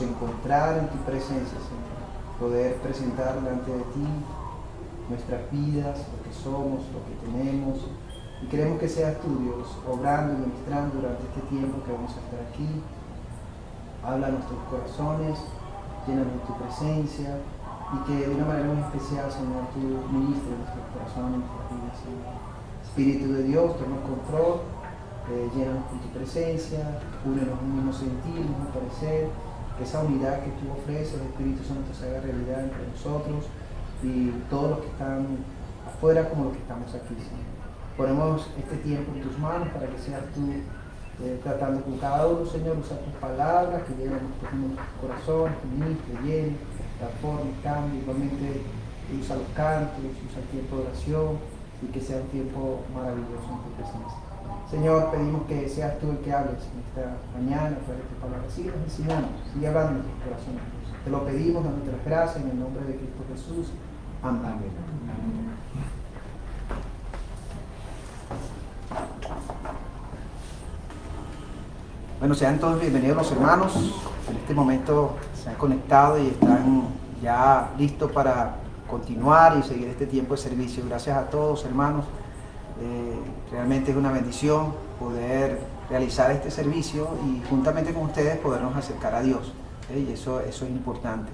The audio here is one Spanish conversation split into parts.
Encontrar en tu presencia, Señor, poder presentar delante de ti nuestras vidas, lo que somos, lo que tenemos, y queremos que seas tú, Dios, obrando y ministrando durante este tiempo que vamos a estar aquí. Habla a nuestros corazones, llénanos de tu presencia, y que de una manera muy especial, Señor, tú ministres nuestros corazones, nuestras vidas, Señor. Espíritu de Dios, toma el control, llénanos con tu presencia, únenos en un mismo sentir, un mismo parecer, que esa unidad que tú ofreces, el Espíritu Santo, se haga realidad entre nosotros y todos los que están afuera como los que estamos aquí, Señor. Ponemos este tiempo en tus manos para que seas tú tratando con cada uno, Señor. Usa tus palabras que llegan a nuestros corazones, que ministre, llene, transforme, cambie. Igualmente usa los cantos, usa el tiempo de oración y que sea un tiempo maravilloso en tu presencia. Señor, pedimos que seas tú el que hables en esta mañana, a través de tus palabras. Sigue enseñando, sigue hablando en nuestros corazones. Te lo pedimos, dándote las gracias en el nombre de Cristo Jesús. Amén. Bueno, sean todos bienvenidos los hermanos. En este momento se han conectado y están ya listos para continuar y seguir este tiempo de servicio. Gracias a todos, hermanos. Realmente es una bendición poder realizar este servicio y juntamente con ustedes podernos acercar a Dios, y eso es importante.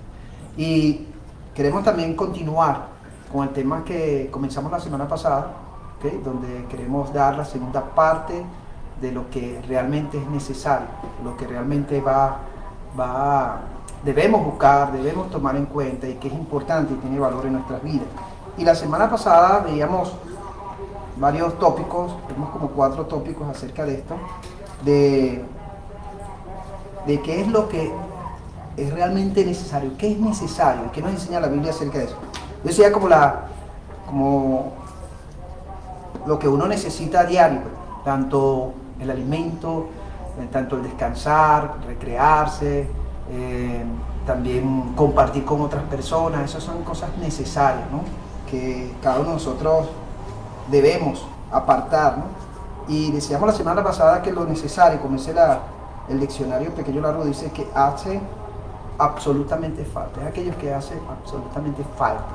Y queremos también continuar con el tema que comenzamos la semana pasada, donde queremos dar la segunda parte de lo que realmente es necesario, lo que realmente debemos buscar, debemos tomar en cuenta y que es importante y tiene valor en nuestras vidas. Y la semana pasada veíamos varios tópicos, vemos como 4 tópicos acerca de esto, de qué es lo que es realmente necesario, qué es necesario, qué nos enseña la Biblia acerca de eso. Yo decía como lo que uno necesita a diario, tanto el alimento, tanto el descansar, recrearse, también compartir con otras personas. Esas son cosas necesarias, ¿no?, que cada uno de nosotros debemos apartar, ¿no? Y decíamos la semana pasada que lo necesario, como dice el diccionario pequeño largo, dice que hace absolutamente falta. Es aquello que hace absolutamente falta.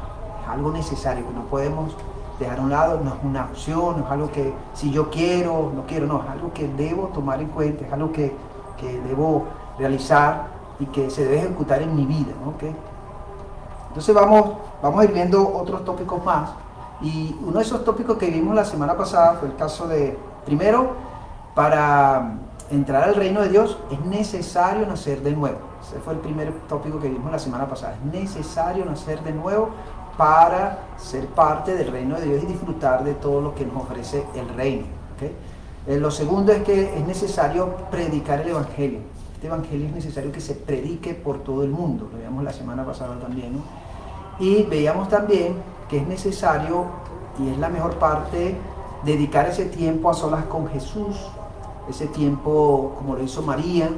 Es algo necesario que no podemos dejar a un lado, no es una opción, no es algo que si yo quiero, no quiero, no, es algo que debo tomar en cuenta, es algo que debo realizar y que se debe ejecutar en mi vida, ¿no? ¿Okay? Entonces vamos a ir viendo otros tópicos más. Y uno de esos tópicos que vimos la semana pasada fue el caso de, primero, para entrar al reino de Dios es necesario nacer de nuevo. Ese fue el primer tópico que vimos la semana pasada. Es necesario nacer de nuevo para ser parte del reino de Dios y disfrutar de todo lo que nos ofrece el reino. ¿Okay? Lo segundo es que es necesario predicar el evangelio. Este evangelio es necesario que se predique por todo el mundo. Lo veíamos la semana pasada también, ¿no? Y veíamos también que es necesario, y es la mejor parte, dedicar ese tiempo a solas con Jesús, ese tiempo como lo hizo María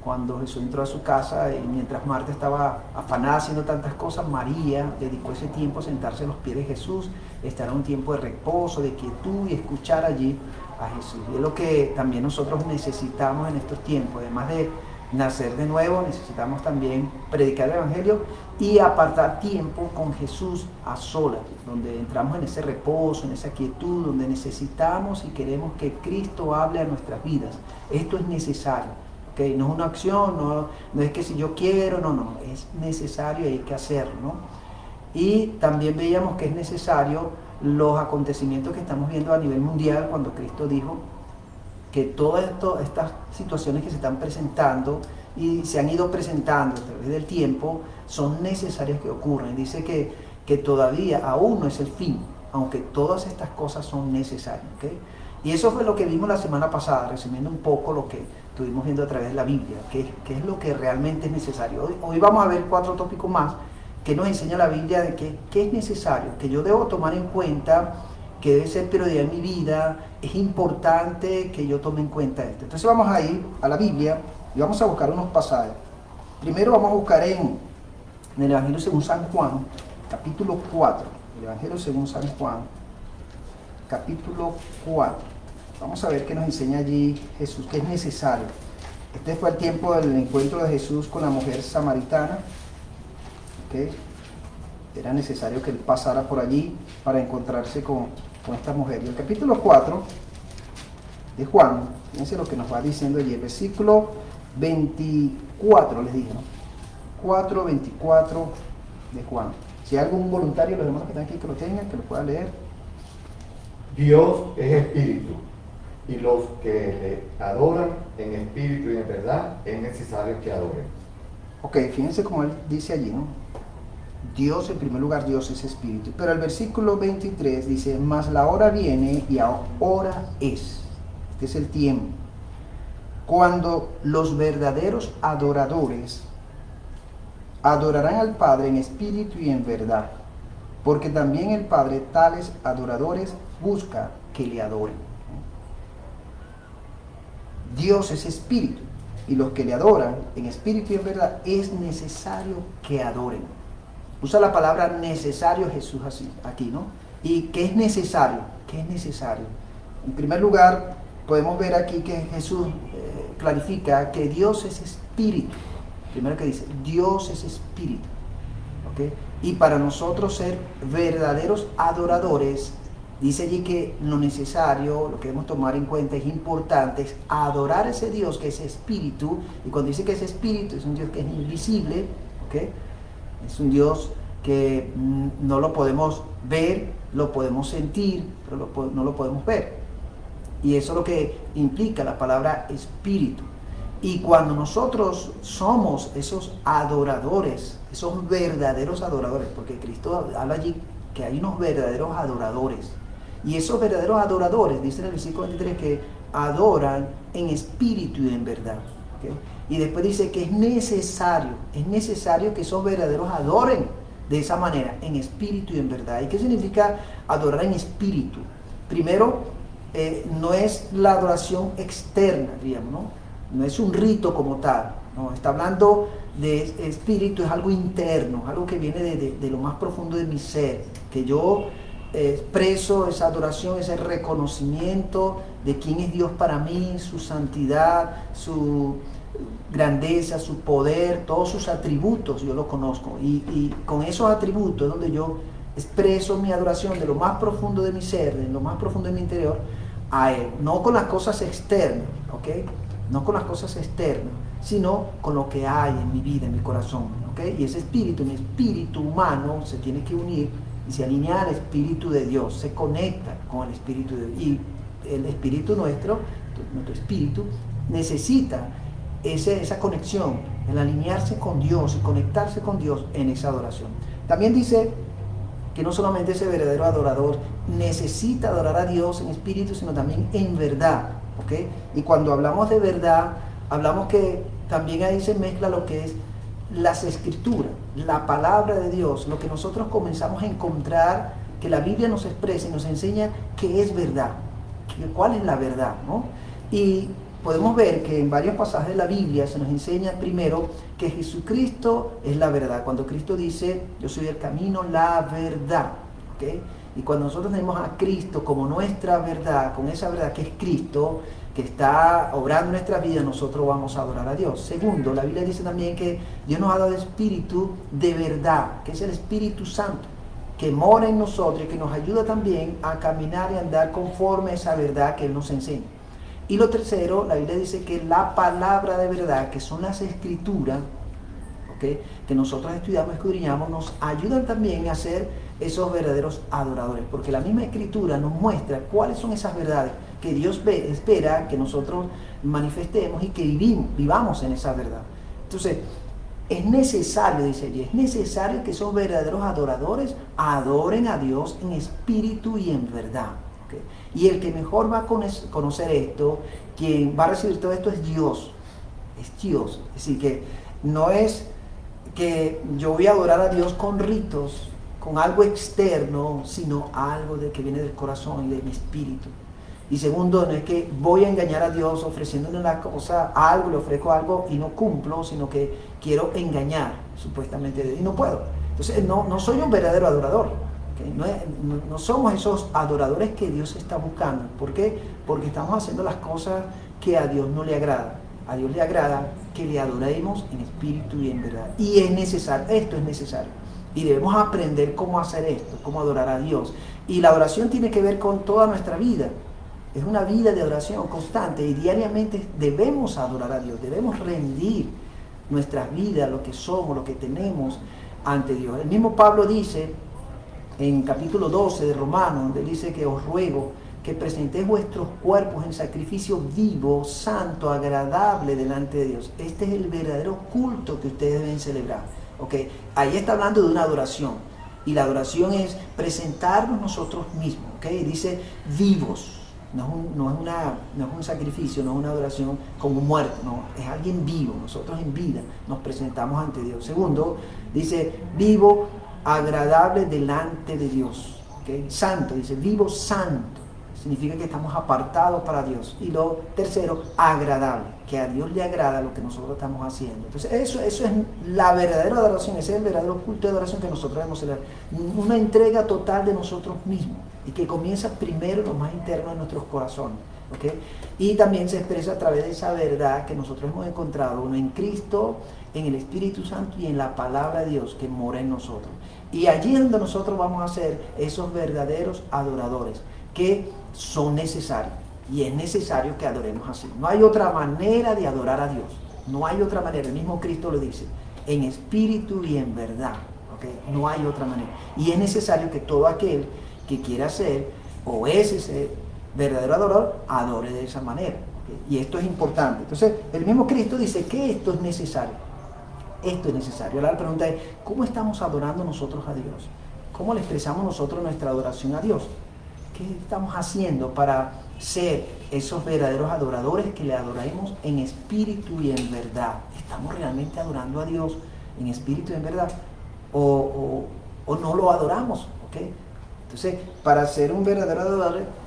cuando Jesús entró a su casa y mientras Marta estaba afanada haciendo tantas cosas, María dedicó ese tiempo a sentarse a los pies de Jesús, estar en un tiempo de reposo, de quietud y escuchar allí a Jesús. Y es lo que también nosotros necesitamos en estos tiempos, además nacer de nuevo, necesitamos también predicar el Evangelio y apartar tiempo con Jesús a solas, donde entramos en ese reposo, en esa quietud, donde necesitamos y queremos que Cristo hable a nuestras vidas. Esto es necesario, ¿okay? No es una acción, no es que si yo quiero, no, es necesario y hay que hacerlo, ¿no? Y también veíamos que es necesario los acontecimientos que estamos viendo a nivel mundial, cuando Cristo dijo que todas estas situaciones que se están presentando y se han ido presentando a través del tiempo son necesarias que ocurran. Dice que todavía aún no es el fin, aunque todas estas cosas son necesarias, ¿okay? Y eso fue lo que vimos la semana pasada, resumiendo un poco lo que estuvimos viendo a través de la Biblia, qué es lo que realmente es necesario. Hoy vamos a ver 4 tópicos más que nos enseña la Biblia de qué es necesario, que yo debo tomar en cuenta, que debe ser prioridad en mi vida. Es importante que yo tome en cuenta esto. Entonces vamos a ir a la Biblia y vamos a buscar unos pasajes. Primero vamos a buscar en el Evangelio según San Juan, capítulo 4. El Evangelio según San Juan, capítulo 4. Vamos a ver qué nos enseña allí Jesús, qué es necesario. Este fue el tiempo del encuentro de Jesús con la mujer samaritana. ¿Okay? Era necesario que él pasara por allí para encontrarse con esta mujer. Y el capítulo 4 de Juan, fíjense lo que nos va diciendo allí, el versículo 24, les dije, ¿no? 4:24 de Juan. Si hay algún voluntario, los hermanos que están aquí que lo tengan, que lo pueda leer. Dios es espíritu, y los que le adoran en espíritu y en verdad es necesario que adoren. Ok, fíjense cómo él dice allí, ¿no? Dios, en primer lugar, Dios es espíritu. Pero el versículo 23 dice, mas la hora viene y ahora es. Este es el tiempo. Cuando los verdaderos adoradores adorarán al Padre en espíritu y en verdad. Porque también el Padre tales adoradores busca que le adoren. Dios es espíritu. Y los que le adoran en espíritu y en verdad es necesario que adoren. Usa la palabra necesario Jesús así, aquí, ¿no? ¿Y qué es necesario? ¿Qué es necesario? En primer lugar, podemos ver aquí que Jesús clarifica que Dios es espíritu. Primero que dice, Dios es espíritu. ¿Okay? Y para nosotros ser verdaderos adoradores, dice allí que lo necesario, lo que debemos tomar en cuenta, es importante, es adorar a ese Dios que es espíritu. Y cuando dice que es espíritu, es un Dios que es invisible, ¿okay? Es un Dios que no lo podemos ver, lo podemos sentir, pero no lo podemos ver. Y eso es lo que implica la palabra espíritu. Y cuando nosotros somos esos adoradores, esos verdaderos adoradores, porque Cristo habla allí que hay unos verdaderos adoradores. Y esos verdaderos adoradores, dice en el versículo 23, que adoran en espíritu y en verdad. ¿Okay? Y después dice que es necesario que esos verdaderos adoren de esa manera, en espíritu y en verdad. ¿Y qué significa adorar en espíritu? Primero, no es la adoración externa, digamos, ¿no? No es un rito como tal, ¿no? Está hablando de espíritu, es algo interno, algo que viene de lo más profundo de mi ser, que yo expreso esa adoración, ese reconocimiento de quién es Dios para mí, su santidad, su grandeza, su poder, todos sus atributos yo los conozco, y con esos atributos es donde yo expreso mi adoración de lo más profundo de mi ser, de lo más profundo de mi interior a Él, no con las cosas externas, ¿ok? No con las cosas externas, sino con lo que hay en mi vida, en mi corazón, ¿ok? Y ese espíritu, mi espíritu humano se tiene que unir y se alinea al espíritu de Dios, se conecta con el espíritu de Dios, y el espíritu nuestro espíritu necesita esa conexión, el alinearse con Dios y conectarse con Dios en esa adoración. También dice que no solamente ese verdadero adorador necesita adorar a Dios en espíritu, sino también en verdad, ¿ok? Y cuando hablamos de verdad, hablamos que también ahí se mezcla lo que es las escrituras, la palabra de Dios, lo que nosotros comenzamos a encontrar, que la Biblia nos expresa y nos enseña qué es verdad, cuál es la verdad, ¿no? Y podemos ver que en varios pasajes de la Biblia se nos enseña primero que Jesucristo es la verdad. Cuando Cristo dice, yo soy el camino, la verdad, ¿okay? Y cuando nosotros tenemos a Cristo como nuestra verdad, con esa verdad que es Cristo, que está obrando en nuestra vida, nosotros vamos a adorar a Dios. Segundo, la Biblia dice también que Dios nos ha dado espíritu de verdad, que es el Espíritu Santo, que mora en nosotros y que nos ayuda también a caminar y andar conforme a esa verdad que Él nos enseña. Y lo tercero, la Biblia dice que la palabra de verdad, que son las escrituras, ¿okay?, que nosotros estudiamos, escudriñamos, nos ayudan también a ser esos verdaderos adoradores, porque la misma escritura nos muestra cuáles son esas verdades que Dios espera que nosotros manifestemos y que vivamos en esa verdad. Entonces, es necesario, dice allí, es necesario que esos verdaderos adoradores adoren a Dios en espíritu y en verdad. ¿Okay? Y el que mejor va a conocer esto, quien va a recibir todo esto es Dios. Es Dios. Es decir, que no es que yo voy a adorar a Dios con ritos, con algo externo, sino algo que viene del corazón y de mi espíritu. Y segundo, no es que voy a engañar a Dios ofreciéndole una cosa, algo, le ofrezco algo y no cumplo, sino que quiero engañar supuestamente a Dios y no puedo. Entonces no soy un verdadero adorador. ¿Okay? No somos esos adoradores que Dios está buscando. ¿Por qué? Porque estamos haciendo las cosas que a Dios no le agrada. A Dios le agrada que le adoremos en espíritu y en verdad. Y es necesario, esto es necesario. Y debemos aprender cómo hacer esto, cómo adorar a Dios. Y la adoración tiene que ver con toda nuestra vida. Es una vida de oración constante y diariamente debemos adorar a Dios, debemos rendir nuestras vidas, lo que somos, lo que tenemos ante Dios. El mismo Pablo dice en capítulo 12 de Romanos, donde dice que os ruego que presentéis vuestros cuerpos en sacrificio vivo, santo, agradable delante de Dios. Este es el verdadero culto que ustedes deben celebrar. ¿Okay? Ahí está hablando de una adoración. Y la adoración es presentarnos nosotros mismos. ¿Okay? Dice vivos. No es un sacrificio, no es una adoración como un muerto, no, es alguien vivo. Nosotros en vida nos presentamos ante Dios. Segundo, dice vivo, agradable delante de Dios. ¿Okay? Santo, dice vivo, santo. Significa que estamos apartados para Dios. Y lo tercero, agradable, que a Dios le agrada lo que nosotros estamos haciendo. Entonces eso es la verdadera adoración, ese es el verdadero culto de adoración que nosotros debemos celebrar. Una entrega total de nosotros mismos y que comienza primero en lo más interno de nuestros corazones. ¿Okay? Y también se expresa a través de esa verdad que nosotros hemos encontrado, uno en Cristo, en el Espíritu Santo y en la palabra de Dios que mora en nosotros. Y allí es donde nosotros vamos a ser esos verdaderos adoradores que son necesarios, y es necesario que adoremos así. No hay otra manera de adorar a Dios, no hay otra manera. El mismo Cristo lo dice, en espíritu y en verdad. ¿Okay? No hay otra manera, y es necesario que todo aquel que quiera ser o es ese verdadero adorador adore de esa manera. ¿Okay? Y esto es importante. Entonces el mismo Cristo dice que esto es necesario. Esto es necesario. Ahora la pregunta es, ¿cómo estamos adorando nosotros a Dios? ¿Cómo le expresamos nosotros nuestra adoración a Dios? ¿Qué estamos haciendo para ser esos verdaderos adoradores que le adoremos en espíritu y en verdad? ¿Estamos realmente adorando a Dios en espíritu y en verdad? ¿O no lo adoramos? ¿Okay? Entonces, para ser un verdadero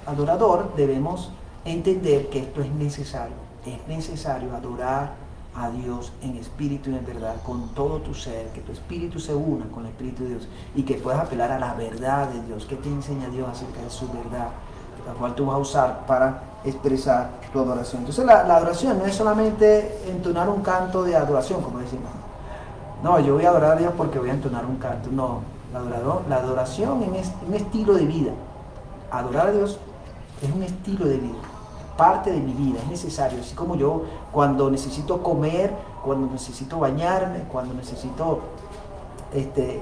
adorador debemos entender que esto es necesario. Es necesario adorar a Dios en espíritu y en verdad, con todo tu ser, que tu espíritu se una con el Espíritu de Dios y que puedas apelar a la verdad de Dios. ¿Qué te enseña Dios acerca de su verdad? La cual tú vas a usar para expresar tu adoración. Entonces la adoración no es solamente entonar un canto de adoración, como decimos. No, yo voy a adorar a Dios porque voy a entonar un canto. No, la adoración es un estilo de vida. Adorar a Dios es un estilo de vida. Parte de mi vida, es necesario. Así como yo cuando necesito comer, cuando necesito bañarme, cuando necesito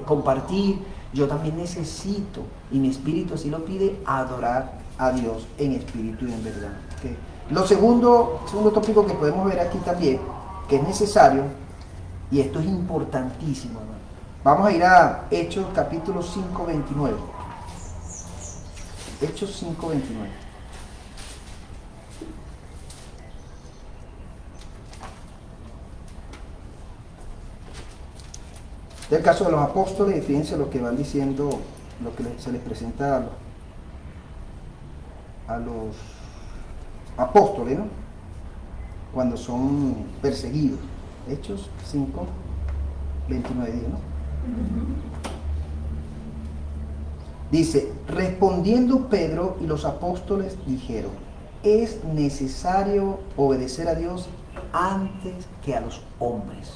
compartir, yo también necesito, y mi espíritu así lo pide, adorar a Dios en espíritu y en verdad. ¿Okay? Lo segundo tópico que podemos ver aquí también, que es necesario, y esto es importantísimo, ¿no? Vamos a ir a Hechos capítulo 5, 29. Hechos 5, 29. Este es el caso de los apóstoles, y fíjense lo que van diciendo, lo que se les presenta a los apóstoles, ¿no? Cuando son perseguidos. Hechos 5, 29 días, ¿no? Dice, respondiendo Pedro y los apóstoles dijeron, es necesario obedecer a Dios antes que a los hombres.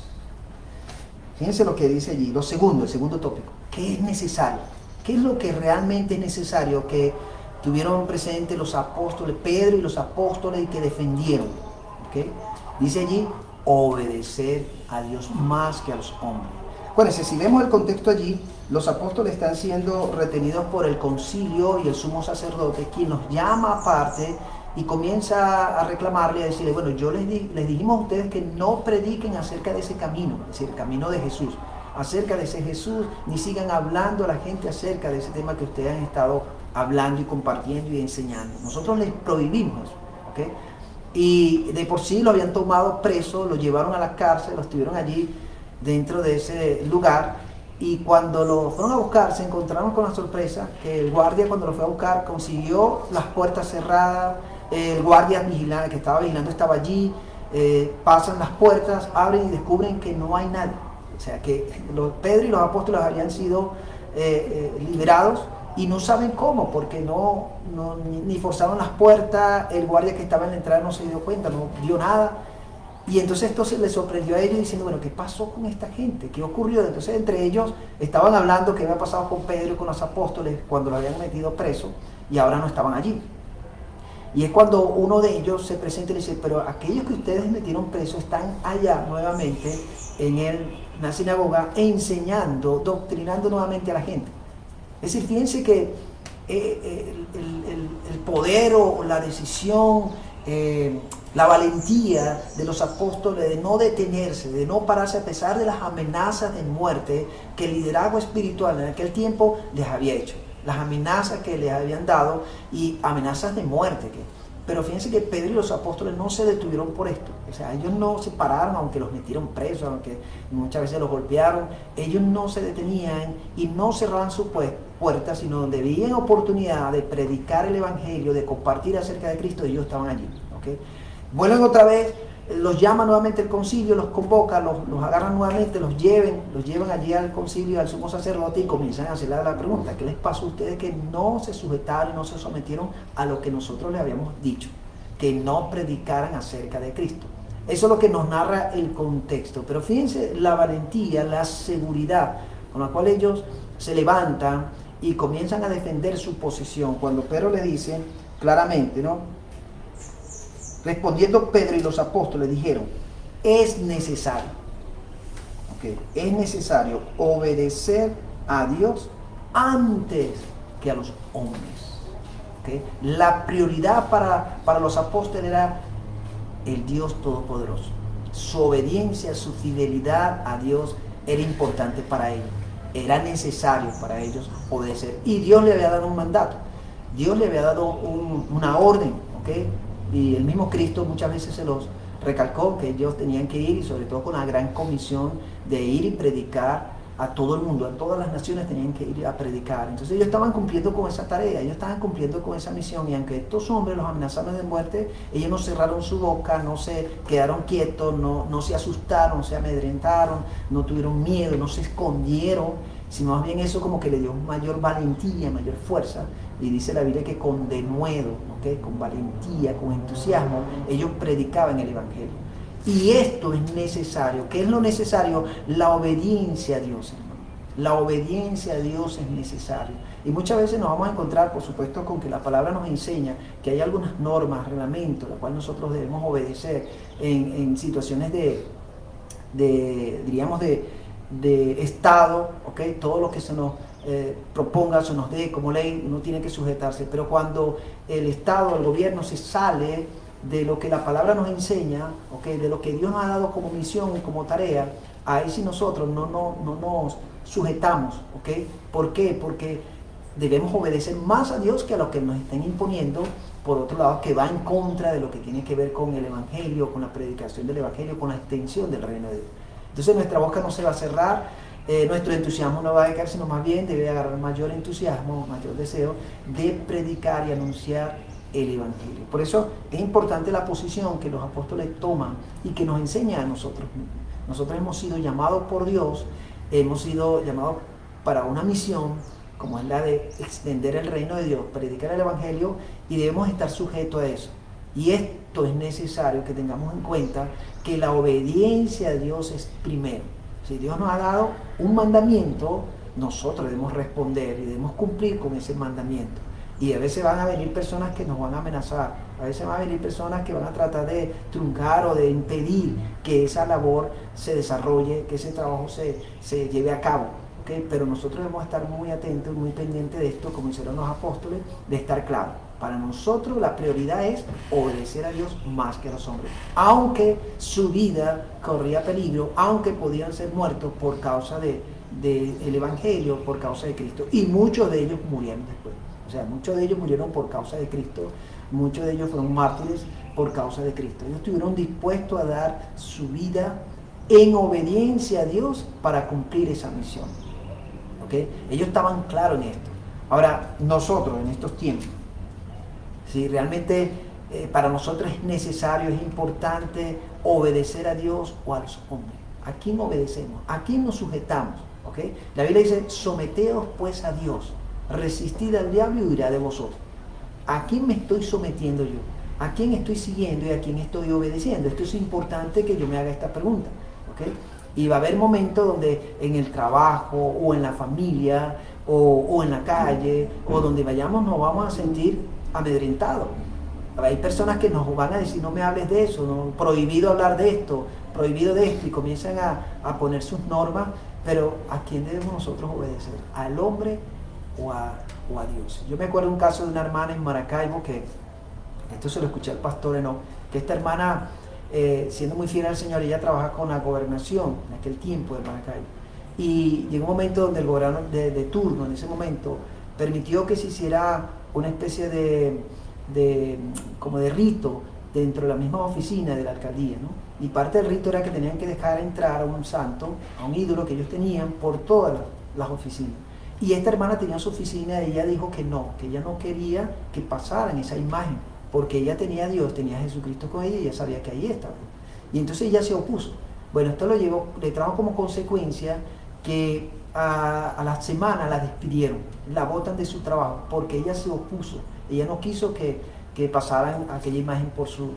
Fíjense lo que dice allí, el segundo tópico. ¿Qué es necesario? ¿Qué es lo que realmente es necesario que tuvieron presente los apóstoles, Pedro y los apóstoles, y que defendieron? ¿Okay? Dice allí, obedecer a Dios más que a los hombres. Acuérdense, si vemos el contexto allí, los apóstoles están siendo retenidos por el concilio y el sumo sacerdote, quien los llama aparte y comienza a reclamarle, a decirle, bueno, les dijimos a ustedes que no prediquen acerca de ese camino, es decir, el camino de Jesús, acerca de ese Jesús, ni sigan hablando a la gente acerca de ese tema que ustedes han estado hablando y compartiendo y enseñando. Nosotros les prohibimos, ¿ok? Y de por sí lo habían tomado preso, lo llevaron a la cárcel, lo estuvieron allí dentro de ese lugar, y cuando lo fueron a buscar se encontraron con la sorpresa que el guardia, cuando lo fue a buscar, consiguió las puertas cerradas. El guardia que estaba vigilando estaba allí, pasan las puertas, abren y descubren que no hay nadie. O sea que Pedro y los apóstoles habían sido liberados y no saben cómo, porque ni forzaron las puertas, el guardia que estaba en la entrada no se dio cuenta, no vio nada. Y entonces esto se les sorprendió a ellos diciendo, bueno, ¿qué pasó con esta gente? ¿Qué ocurrió? Entonces entre ellos estaban hablando qué había pasado con Pedro y con los apóstoles cuando lo habían metido preso y ahora no estaban allí. Y es cuando uno de ellos se presenta y le dice, pero aquellos que ustedes metieron presos están allá nuevamente en la sinagoga enseñando, doctrinando nuevamente a la gente. Es decir, fíjense que el poder o la decisión, la valentía de los apóstoles de no detenerse, de no pararse a pesar de las amenazas de muerte que el liderazgo espiritual en aquel tiempo les había hecho. Las amenazas que les habían dado y amenazas de muerte. Pero fíjense que Pedro y los apóstoles no se detuvieron por esto. O sea, ellos no se pararon, aunque los metieron presos, aunque muchas veces los golpearon. Ellos no se detenían y no cerraban sus puertas, sino donde veían oportunidad de predicar el evangelio, de compartir acerca de Cristo, ellos estaban allí. ¿Okay? Vuelven otra vez, los llama nuevamente el concilio, los convoca, los agarran nuevamente, los llevan allí al concilio, al sumo sacerdote, y comienzan a hacerle la pregunta, ¿qué les pasó a ustedes que no se sujetaron y no se sometieron a lo que nosotros les habíamos dicho? Que no predicaran acerca de Cristo. Eso es lo que nos narra el contexto. Pero fíjense la valentía, la seguridad con la cual ellos se levantan y comienzan a defender su posición. Cuando Pedro le dice claramente, ¿no? Respondiendo Pedro y los apóstoles dijeron, es necesario, es necesario obedecer a Dios antes que a los hombres. La prioridad para los apóstoles era el Dios Todopoderoso. Su obediencia, su fidelidad a Dios era importante para ellos. Era necesario para ellos obedecer. Y Dios le había dado un mandato. Dios le había dado una orden, Y el mismo Cristo muchas veces se los recalcó que ellos tenían que ir, y sobre todo con la gran comisión de ir y predicar a todo el mundo, a todas las naciones tenían que ir a predicar. Entonces ellos estaban cumpliendo con esa tarea, ellos estaban cumpliendo con esa misión, y aunque estos hombres los amenazaron de muerte, ellos no cerraron su boca, no se quedaron quietos, no se asustaron, no se amedrentaron, no tuvieron miedo, no se escondieron, sino más bien eso como que le dio mayor valentía, mayor fuerza. Y dice la Biblia que con denuedo, con valentía, con entusiasmo, ellos predicaban el Evangelio. Y esto es necesario. ¿Qué es lo necesario? La obediencia a Dios, hermano. La obediencia a Dios es necesaria. Y muchas veces nos vamos a encontrar, por supuesto, con que la palabra nos enseña que hay algunas normas, reglamentos, las cuales nosotros debemos obedecer en situaciones diríamos, de Estado, todo lo que se nos proponga, se nos dé como ley, uno tiene que sujetarse. Pero cuando el Estado, el gobierno se sale de lo que la palabra nos enseña, de lo que Dios nos ha dado como misión y como tarea, ahí sí nosotros no nos sujetamos. ¿Por qué? Porque debemos obedecer más a Dios que a lo que nos estén imponiendo, por otro lado, que va en contra de lo que tiene que ver con el Evangelio, con la predicación del Evangelio, con la extensión del reino de Dios. Entonces nuestra boca no se va a cerrar, nuestro entusiasmo no va a decaer, sino más bien debe agarrar mayor entusiasmo, mayor deseo de predicar y anunciar el Evangelio. Por eso es importante la posición que los apóstoles toman y que nos enseña a nosotros mismos. Nosotros hemos sido llamados por Dios, hemos sido llamados para una misión, como es la de extender el reino de Dios, predicar el Evangelio, y debemos estar sujetos a eso. Y esto es necesario que tengamos en cuenta que la obediencia a Dios es primero. Si Dios nos ha dado un mandamiento, nosotros debemos responder y debemos cumplir con ese mandamiento. Y a veces van a venir personas que nos van a amenazar, a veces van a venir personas que van a tratar de truncar o de impedir que esa labor se desarrolle, que ese trabajo se lleve a cabo. ¿Okay? Pero nosotros debemos estar muy atentos, muy pendientes de esto, como hicieron los apóstoles, de estar claros. Para nosotros la prioridad es obedecer a Dios más que a los hombres. Aunque su vida corría peligro, aunque podían ser muertos por causa del Evangelio, por causa de Cristo. Y muchos de ellos murieron después. O sea, muchos de ellos murieron por causa de Cristo. Muchos de ellos fueron mártires por causa de Cristo. Ellos estuvieron dispuestos a dar su vida en obediencia a Dios para cumplir esa misión. ¿Okay? Ellos estaban claros en esto. Ahora, nosotros en estos tiempos, si realmente para nosotros es necesario, es importante obedecer a Dios o a los hombres. ¿A quién obedecemos? ¿A quién nos sujetamos? ¿Okay? La Biblia dice, someteos pues a Dios, resistid al diablo y huirá de vosotros. ¿A quién me estoy sometiendo yo? ¿A quién estoy siguiendo y a quién estoy obedeciendo? Esto es importante que yo me haga esta pregunta. ¿Okay? Y va a haber momentos donde en el trabajo o en la familia o en la calle o donde vayamos nos vamos a sentir amedrentados. Hay personas que nos van a decir, no me hables de eso, ¿no? Prohibido hablar de esto, prohibido de esto, y comienzan a poner sus normas, pero ¿a quién debemos nosotros obedecer? ¿Al hombre o a Dios? Yo me acuerdo un caso de una hermana en Maracaibo, que esto se lo escuché al pastor Eno, que esta hermana, siendo muy fiel al Señor, ella trabaja con la gobernación en aquel tiempo de Maracaibo, y llegó un momento donde el gobernador de turno, en ese momento, permitió que se hiciera una especie como de rito dentro de la misma oficina de la alcaldía, ¿no? Y parte del rito era que tenían que dejar entrar a un santo, a un ídolo que ellos tenían por todas las oficinas. Y esta hermana tenía su oficina y ella dijo que ella no quería que pasaran esa imagen, porque ella tenía a Dios, tenía a Jesucristo con ella y ella sabía que ahí estaba. Y entonces ella se opuso. Bueno, esto le trajo como consecuencia que a la semana la despidieron, la botan de su trabajo, porque ella se opuso. Ella no quiso que pasaran aquella imagen por su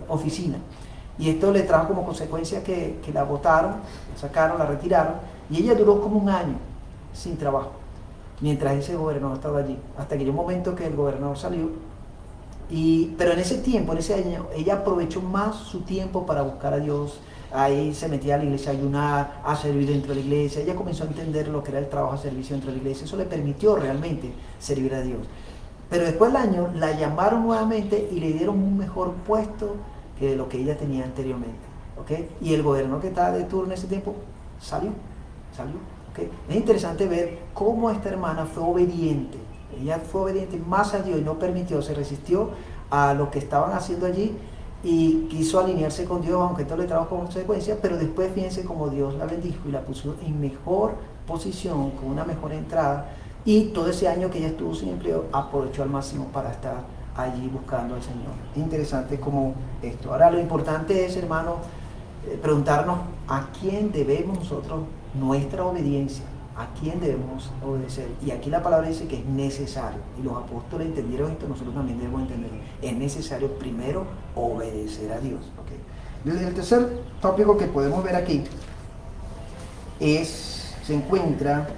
oficina. Y esto le trajo como consecuencia que la botaron, la sacaron, la retiraron, y ella duró como un año sin trabajo, mientras ese gobernador estaba allí, hasta que llegó un momento que el gobernador salió. Pero en ese tiempo, en ese año, ella aprovechó más su tiempo para buscar a Dios. Ahí se metía a la iglesia a ayunar, a servir dentro de la iglesia. Ella comenzó a entender lo que era el trabajo a servicio dentro de la iglesia. Eso le permitió realmente servir a Dios. Pero después del año la llamaron nuevamente y le dieron un mejor puesto que lo que ella tenía anteriormente. ¿Okay? Y el gobernador que estaba de turno en ese tiempo salió. ¿Okay? Es interesante ver cómo esta hermana fue obediente. Ella fue obediente más a Dios y no permitió, se resistió a lo que estaban haciendo allí y quiso alinearse con Dios, aunque esto le trajo como consecuencia, pero después fíjense cómo Dios la bendijo y la puso en mejor posición, con una mejor entrada, y todo ese año que ella estuvo sin empleo aprovechó al máximo para estar allí buscando al Señor. Interesante como esto. Ahora lo importante es, hermano, preguntarnos a quién debemos nosotros nuestra obediencia, a quién debemos obedecer. Y aquí la palabra dice que es necesario, y los apóstoles entendieron esto, nosotros también debemos entenderlo. Es necesario primero obedecer a Dios. ¿Okay? El tercer tópico que podemos ver aquí se encuentra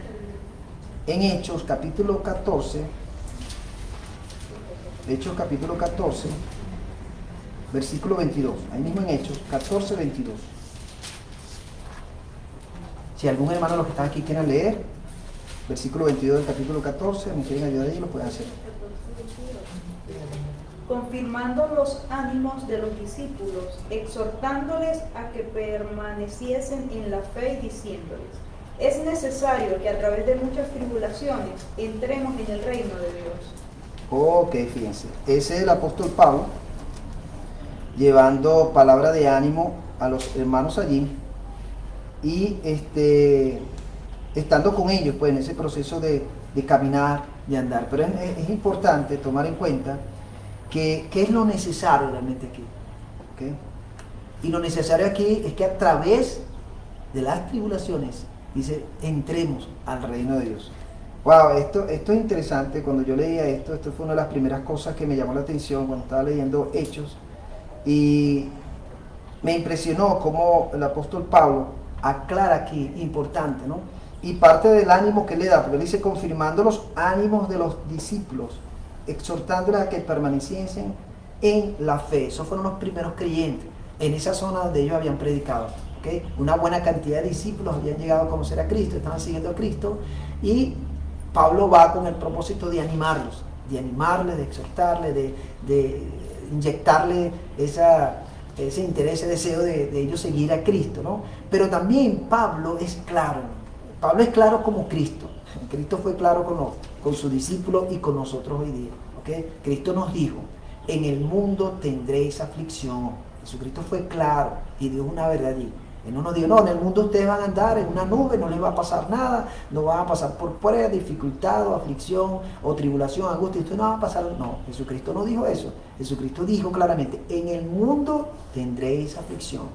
en Hechos capítulo 14, versículo 22, ahí mismo en Hechos 14, 22. Si algún hermano de los que están aquí quieren leer, versículo 22 del capítulo 14, me quieren ayudar, ellos lo pueden hacer. Confirmando los ánimos de los discípulos, exhortándoles a que permaneciesen en la fe y diciéndoles: es necesario que a través de muchas tribulaciones entremos en el reino de Dios. Ok, fíjense, ese es el apóstol Pablo llevando palabra de ánimo a los hermanos allí y estando con ellos pues en ese proceso de caminar, de andar. Pero es importante tomar en cuenta que es lo necesario realmente aquí. ¿Okay? Y lo necesario aquí es que a través de las tribulaciones, dice, entremos al reino de Dios. Wow, esto es interesante. Cuando yo leía esto fue una de las primeras cosas que me llamó la atención cuando estaba leyendo Hechos. Y me impresionó cómo el apóstol Pablo aclara aquí, importante, ¿no? Y parte del ánimo que le da, porque él dice, confirmando los ánimos de los discípulos, exhortándoles a que permaneciesen en la fe. Esos fueron los primeros creyentes, en esa zona donde ellos habían predicado. ¿Okay? Una buena cantidad de discípulos habían llegado a conocer a Cristo, estaban siguiendo a Cristo, y Pablo va con el propósito de animarlos, de exhortarles, de inyectarle ese interés, ese deseo de ellos seguir a Cristo, ¿no? Pero también Pablo es claro como Cristo. Cristo fue claro con sus discípulos y con nosotros hoy día, ¿okay? Cristo nos dijo, en el mundo tendréis aflicción. Jesucristo fue claro y dijo una verdad allí. Él no nos dijo, no, en el mundo ustedes van a andar en una nube, no les va a pasar nada, no van a pasar por prueba, dificultad o aflicción o tribulación, angustia, ustedes no van a pasar. No, Jesucristo no dijo eso. Jesucristo dijo claramente, en el mundo tendréis aflicción.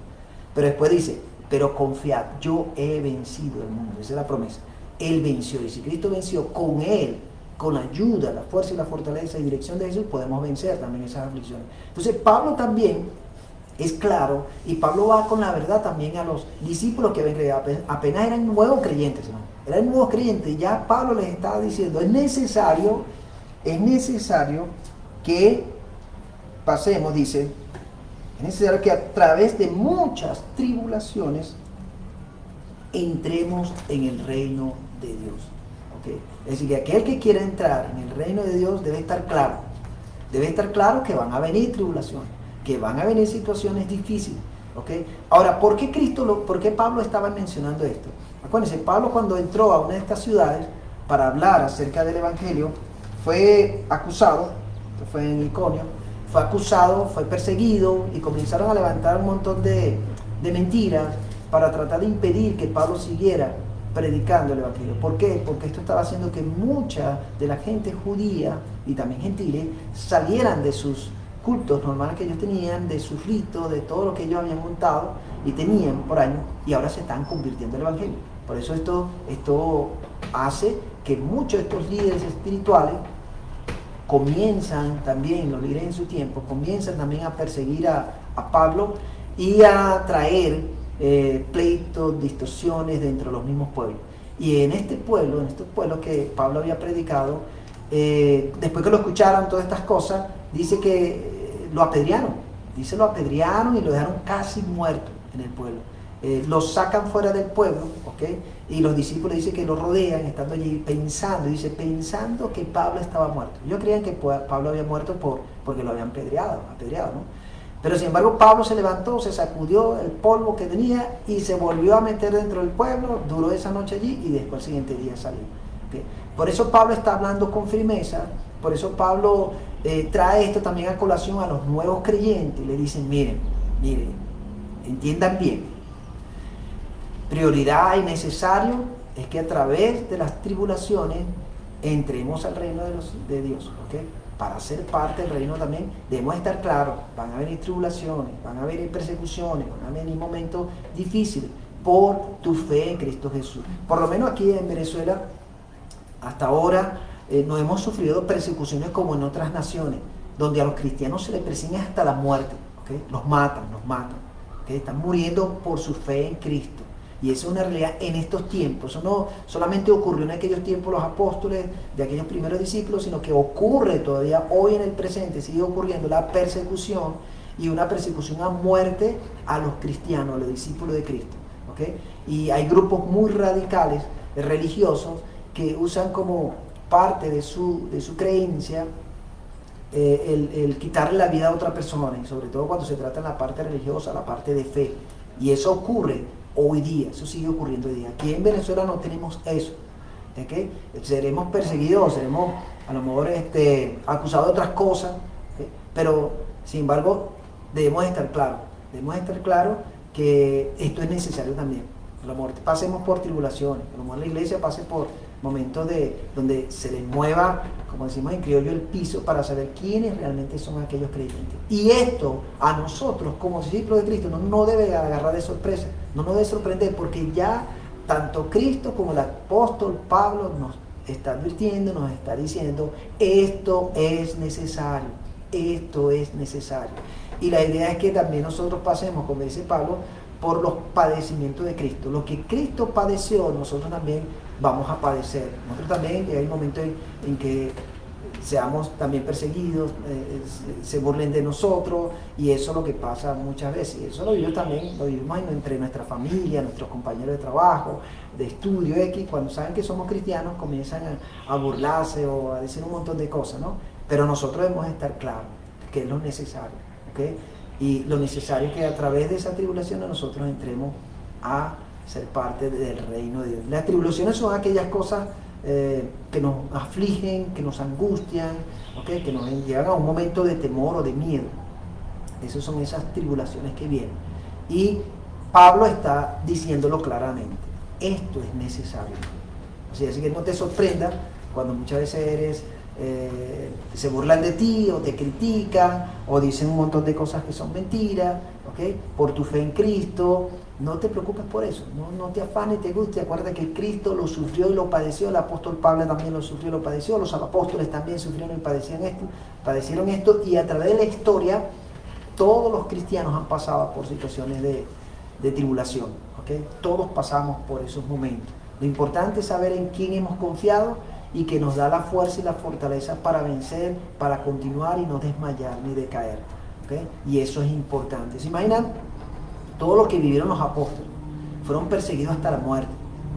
Pero después dice, pero confiad, yo he vencido el mundo. Esa es la promesa. Él venció, y si Cristo venció, con Él, con la ayuda, la fuerza y la fortaleza y dirección de Jesús, podemos vencer también esas aflicciones. Entonces Pablo también es claro, y Pablo va con la verdad también a los discípulos que habían creído, apenas eran nuevos creyentes, ¿no? Eran nuevos creyentes, y ya Pablo les estaba diciendo, es necesario que pasemos, dice, es necesario que a través de muchas tribulaciones entremos en el reino de Dios. ¿Okay? Es decir, que aquel que quiera entrar en el reino de Dios debe estar claro que van a venir tribulaciones, que van a venir situaciones difíciles. ¿Okay? Ahora, ¿por qué Pablo estaba mencionando esto? Acuérdense, Pablo cuando entró a una de estas ciudades para hablar acerca del Evangelio, fue acusado, fue en Iconio, fue acusado, fue perseguido, y comenzaron a levantar un montón de mentiras para tratar de impedir que Pablo siguiera predicando el Evangelio. ¿Por qué? Porque esto estaba haciendo que mucha de la gente judía y también gentiles salieran de sus cultos normales que ellos tenían, de sus ritos, de todo lo que ellos habían montado y tenían por años, y ahora se están convirtiendo en el Evangelio. Por eso esto hace que muchos de estos líderes espirituales comienzan también, los líderes en su tiempo, comienzan también a perseguir a Pablo y a traer pleitos, distorsiones dentro de los mismos pueblos. Y en estos pueblos que Pablo había predicado, después que lo escucharon todas estas cosas, dice que lo apedrearon y lo dejaron casi muerto en el pueblo. Lo sacan fuera del pueblo, ¿okay? Y los discípulos dicen que lo rodean, estando allí pensando que Pablo estaba muerto. Ellos creían que Pablo había muerto porque lo habían apedreado, ¿no? Pero sin embargo Pablo se levantó, se sacudió el polvo que tenía y se volvió a meter dentro del pueblo, duró esa noche allí y después el siguiente día salió. ¿Okay? Por eso Pablo está hablando con firmeza, por eso Pablo trae esto también a colación a los nuevos creyentes y le dicen, miren, entiendan bien, prioridad y necesario es que a través de las tribulaciones entremos al reino de Dios, ¿okay? Para ser parte del reino también debemos estar claros, van a venir tribulaciones, van a venir persecuciones, van a venir momentos difíciles por tu fe en Cristo Jesús. Por lo menos aquí en Venezuela, hasta ahora, no hemos sufrido persecuciones como en otras naciones, donde a los cristianos se les persigue hasta la muerte, ¿okay? Los matan, ¿okay? Están muriendo por su fe en Cristo. Y eso es una realidad en estos tiempos. Eso no solamente ocurrió en aquellos tiempos los apóstoles, de aquellos primeros discípulos, sino que ocurre todavía hoy en el presente, sigue ocurriendo la persecución, y una persecución a muerte a los cristianos, a los discípulos de Cristo. ¿Okay? Y hay grupos muy radicales, religiosos, que usan como parte de su creencia el quitarle la vida a otra persona, y sobre todo cuando se trata en la parte religiosa, la parte de fe. Y eso ocurre hoy día, eso sigue ocurriendo hoy día. Aquí en Venezuela no tenemos eso. ¿Okay? Seremos perseguidos, seremos a lo mejor acusados de otras cosas, ¿okay? Pero sin embargo debemos estar claros que esto es necesario también. A lo mejor pasemos por tribulaciones, a lo mejor la iglesia pase por momentos donde se les mueva, como decimos en criollo, el piso, para saber quiénes realmente son aquellos creyentes. Y esto a nosotros como discípulos de Cristo no debe agarrar de sorpresa, no nos debe sorprender, porque ya tanto Cristo como el apóstol Pablo nos está advirtiendo, nos está diciendo, esto es necesario, esto es necesario. Y la idea es que también nosotros pasemos, como dice Pablo, por los padecimientos de Cristo. Lo que Cristo padeció, nosotros también vamos a padecer. Nosotros también, hay momentos en que seamos también perseguidos, se burlen de nosotros, y eso es lo que pasa muchas veces. Y eso lo vivimos también, lo vivimos entre nuestra familia, nuestros compañeros de trabajo, de estudio X, cuando saben que somos cristianos comienzan a burlarse o a decir un montón de cosas, ¿no? Pero nosotros debemos estar claros que es lo necesario, ¿ok? Y lo necesario es que a través de esa tribulación nosotros entremos a ser parte del reino de Dios. Las tribulaciones son aquellas cosas que nos afligen, que nos angustian, ¿okay? Que nos llevan a un momento de temor o de miedo. Esas son esas tribulaciones que vienen. Y Pablo está diciéndolo claramente. Esto es necesario. Así que no te sorprenda cuando muchas veces se burlan de ti o te critican o dicen un montón de cosas que son mentiras, ¿okay? Por tu fe en Cristo. No te preocupes por eso, no te afanes, te guste. Acuérdate que Cristo lo sufrió y lo padeció. El apóstol Pablo también lo sufrió y lo padeció. Los apóstoles también sufrieron y padecieron esto. Y a través de la historia, todos los cristianos han pasado por situaciones de tribulación, ¿okay? Todos pasamos por esos momentos. Lo importante es saber en quién hemos confiado y que nos da la fuerza y la fortaleza para vencer, para continuar y no desmayar ni decaer, ¿okay? Y eso es importante. ¿Se imaginan? Todos los que vivieron los apóstoles fueron perseguidos hasta la muerte,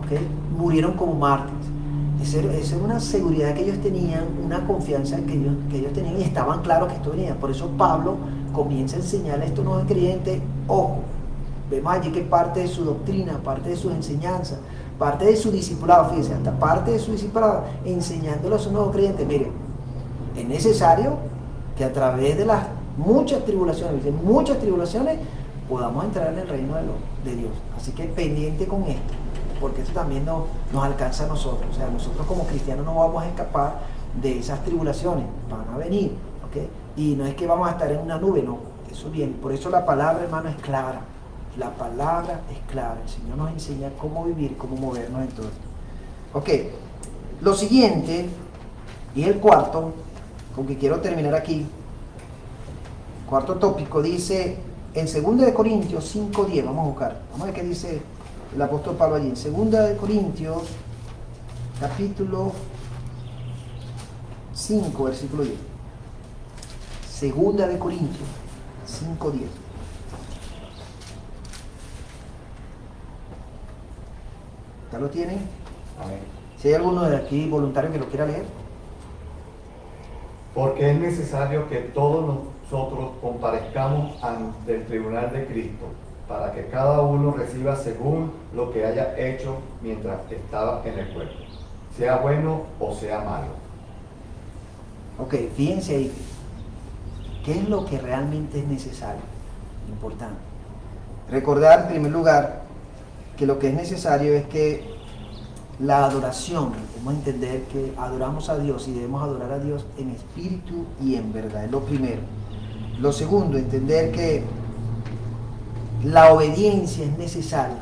¿okay? Murieron como mártires. Esa era una seguridad que ellos tenían, una confianza que ellos tenían, y estaban claros que esto venía. Por eso Pablo comienza a enseñarle a estos nuevos creyentes, ojo, vemos allí que parte de su doctrina, parte de sus enseñanzas, parte de su discipulado, fíjense, hasta parte de su discipulado, enseñándole a sus nuevos creyentes, miren, es necesario que a través de las muchas tribulaciones, podamos entrar en el reino de Dios. Así que pendiente con esto, porque esto también nos alcanza a nosotros. O sea, nosotros como cristianos no vamos a escapar de esas tribulaciones, van a venir, ¿okay? Y no es que vamos a estar en una nube, no, eso viene. Por eso la palabra, hermano, es clara. La palabra es clara. El Señor nos enseña cómo vivir, cómo movernos en todo esto. Ok, lo siguiente, y el cuarto, con que quiero terminar aquí, cuarto tópico, dice en 2 Corintios 5:10, vamos a buscar, vamos a ver qué dice el apóstol Pablo allí, en 2 Corintios, capítulo 5, versículo 10. 2 Corintios 5:10. ¿Ya lo tienen? Amén. Si hay alguno de aquí voluntario que lo quiera leer. Porque es necesario que todos nosotros comparezcamos ante el tribunal de Cristo, para que cada uno reciba según lo que haya hecho mientras estaba en el cuerpo, sea bueno o sea malo. Ok, fíjense ahí. ¿Qué es lo que realmente es necesario? Importante. Recordar, en primer lugar, que lo que es necesario es que la adoración, debemos entender que adoramos a Dios y debemos adorar a Dios en espíritu y en verdad, es lo primero. Lo segundo, entender que la obediencia es necesaria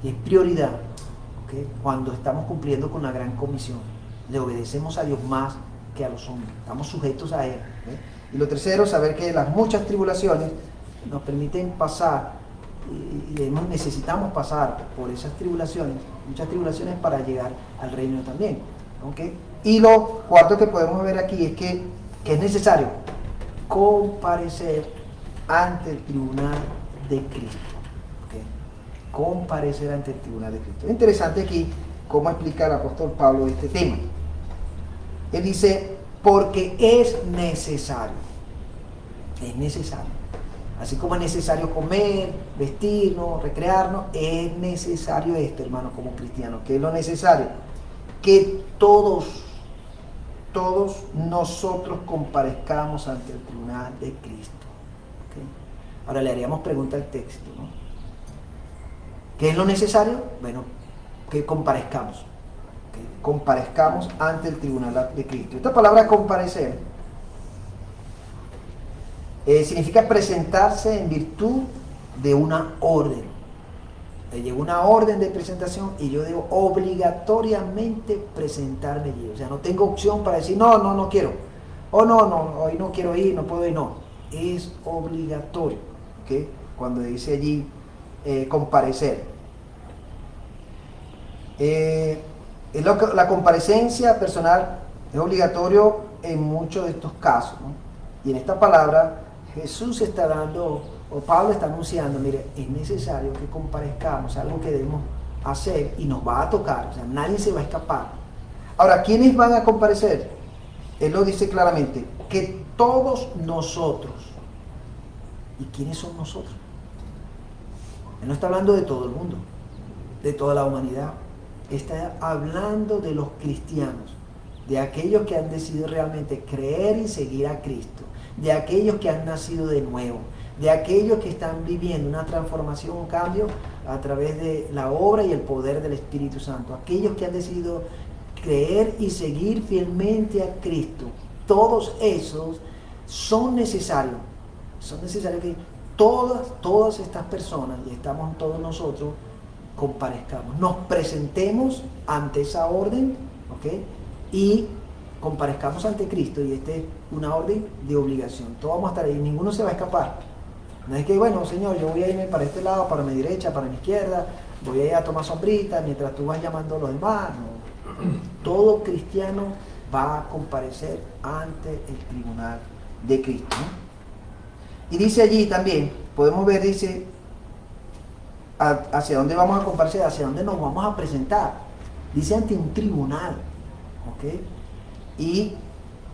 y es prioridad, ¿okay? Cuando estamos cumpliendo con la gran comisión. Le obedecemos a Dios más que a los hombres, estamos sujetos a Él, ¿okay? Y lo tercero, saber que las muchas tribulaciones nos permiten pasar y necesitamos pasar por esas tribulaciones, muchas tribulaciones para llegar al reino también, ¿okay? Y lo cuarto que podemos ver aquí es que es necesario comparecer ante el tribunal de Cristo, ¿okay? Comparecer ante el tribunal de Cristo. Es interesante aquí cómo explica el apóstol Pablo este tema. Él dice, porque es necesario, así como es necesario comer, vestirnos, recrearnos, es necesario esto, hermanos, como cristianos. ¿Qué es lo necesario? Que todos nosotros comparezcamos ante el tribunal de Cristo, ¿okay? Ahora le haríamos pregunta al texto, ¿no? ¿Qué es lo necesario? Bueno, que comparezcamos, ¿okay? Comparezcamos ante el tribunal de Cristo. Esta palabra comparecer significa presentarse en virtud de una orden. Me llegó una orden de presentación y yo debo obligatoriamente presentarme allí. O sea, no tengo opción para decir, no quiero. O no, hoy no quiero ir, no puedo ir, no. Es obligatorio, ¿ok? Cuando dice allí comparecer. La comparecencia personal es obligatorio en muchos de estos casos, ¿no? Y en esta palabra Jesús está dando, o Pablo está anunciando, mire, es necesario que comparezcamos, algo que debemos hacer y nos va a tocar, o sea, nadie se va a escapar. Ahora, ¿quiénes van a comparecer? Él lo dice claramente, que todos nosotros. ¿Y quiénes son nosotros? Él no está hablando de todo el mundo, de toda la humanidad. Está hablando de los cristianos, de aquellos que han decidido realmente creer y seguir a Cristo, de aquellos que han nacido de nuevo, de aquellos que están viviendo una transformación, un cambio a través de la obra y el poder del Espíritu Santo, aquellos que han decidido creer y seguir fielmente a Cristo. Todos esos son necesarios que todas estas personas, y estamos todos nosotros, comparezcamos, nos presentemos ante esa orden, ¿ok? Y comparezcamos ante Cristo, y esta es una orden de obligación. Todos vamos a estar ahí, ninguno se va a escapar. No es que, bueno, Señor, yo voy a irme para este lado, para mi derecha, para mi izquierda, voy a ir a tomar sombrita mientras tú vas llamando a los demás. No. Todo cristiano va a comparecer ante el tribunal de Cristo, ¿no? Y dice allí también, podemos ver, dice, hacia dónde vamos a comparecer, hacia dónde nos vamos a presentar. Dice ante un tribunal, ¿ok? Y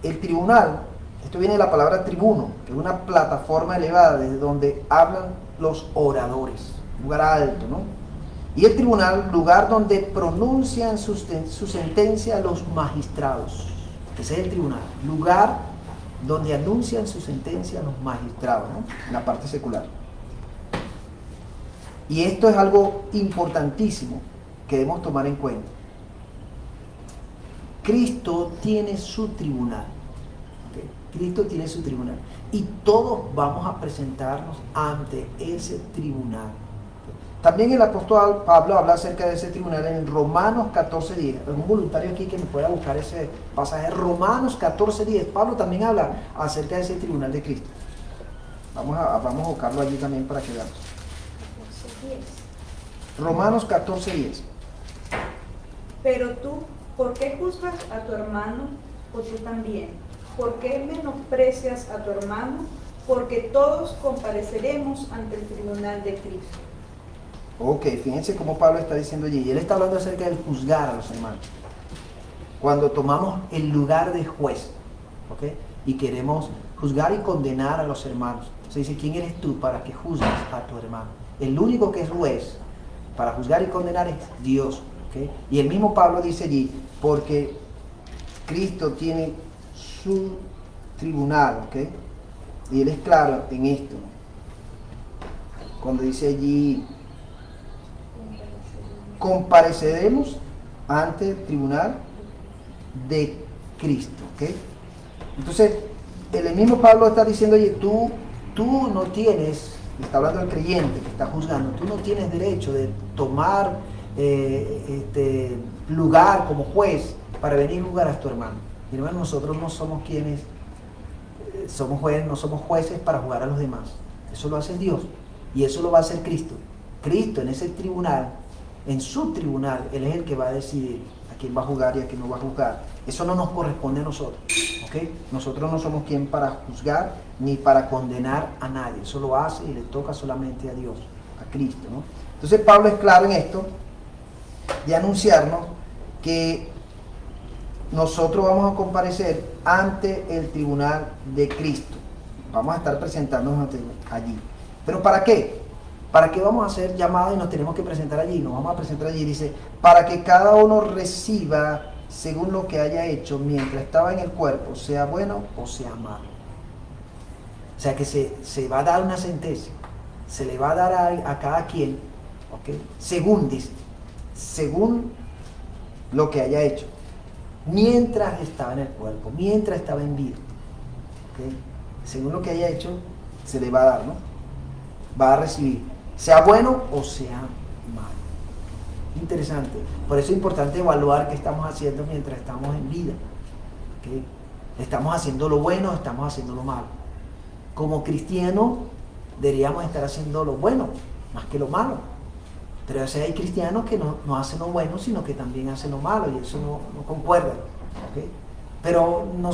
el tribunal, esto viene de la palabra tribuno, que es una plataforma elevada desde donde hablan los oradores, lugar alto, ¿no? Y el tribunal, lugar donde pronuncian su sentencia los magistrados. Ese es el tribunal, lugar donde anuncian su sentencia los magistrados, ¿no? En la parte secular. Y esto es algo importantísimo que debemos tomar en cuenta. Cristo tiene su tribunal. ¿Okay? Cristo tiene su tribunal. Y todos vamos a presentarnos ante ese tribunal. También el apóstol Pablo habla acerca de ese tribunal en Romanos 14:10. Un voluntario aquí que me pueda buscar ese pasaje. Romanos 14:10. Pablo también habla acerca de ese tribunal de Cristo. Vamos a buscarlo allí también para que veamos. Romanos 14:10. Pero tú, ¿por qué juzgas a tu hermano o tú también? ¿Por qué menosprecias a tu hermano? Porque todos compareceremos ante el tribunal de Cristo. Ok, fíjense cómo Pablo está diciendo allí. Y él está hablando acerca del juzgar a los hermanos. Cuando tomamos el lugar de juez, ¿ok? Y queremos juzgar y condenar a los hermanos. Se dice, ¿quién eres tú para que juzgues a tu hermano? El único que es juez para juzgar y condenar es Dios, ¿ok? Y el mismo Pablo dice allí, porque Cristo tiene su tribunal, ¿ok? Y él es claro en esto. Cuando dice allí, compareceremos ante el tribunal de Cristo, ¿ok? Entonces, el mismo Pablo está diciendo, oye, tú no tienes, está hablando del creyente que está juzgando, tú no tienes derecho de tomar lugar como juez para venir a juzgar a tu hermano. Mi hermano, nosotros no somos quienes somos jueces, no somos jueces para juzgar a los demás. Eso lo hace Dios y eso lo va a hacer Cristo. Cristo en ese tribunal, en su tribunal, Él es el que va a decidir a quién va a juzgar y a quién no va a juzgar. Eso no nos corresponde a nosotros, ¿ok? Nosotros no somos quien para juzgar ni para condenar a nadie. Eso lo hace y le toca solamente a Dios, a Cristo, ¿no? Entonces Pablo es claro en esto de anunciarnos que nosotros vamos a comparecer ante el tribunal de Cristo. Vamos a estar presentándonos allí. ¿Pero para qué? ¿Para qué vamos a ser llamados y nos tenemos que presentar allí? Nos vamos a presentar allí, dice, para que cada uno reciba según lo que haya hecho mientras estaba en el cuerpo, sea bueno o sea malo. O sea que se va a dar una sentencia, se le va a dar a cada quien, ¿ok? Según lo que haya hecho, mientras estaba en el cuerpo, mientras estaba en vida, ¿ok? Según lo que haya hecho, se le va a dar, ¿no? Va a recibir, sea bueno o sea mal. Interesante. Por eso es importante evaluar qué estamos haciendo mientras estamos en vida. ¿Okay? ¿Estamos haciendo lo bueno o estamos haciendo lo malo? Como cristianos deberíamos estar haciendo lo bueno más que lo malo. Pero a veces hay cristianos que no hacen lo bueno, sino que también hacen lo malo, y eso no concuerda. ¿Okay? Pero no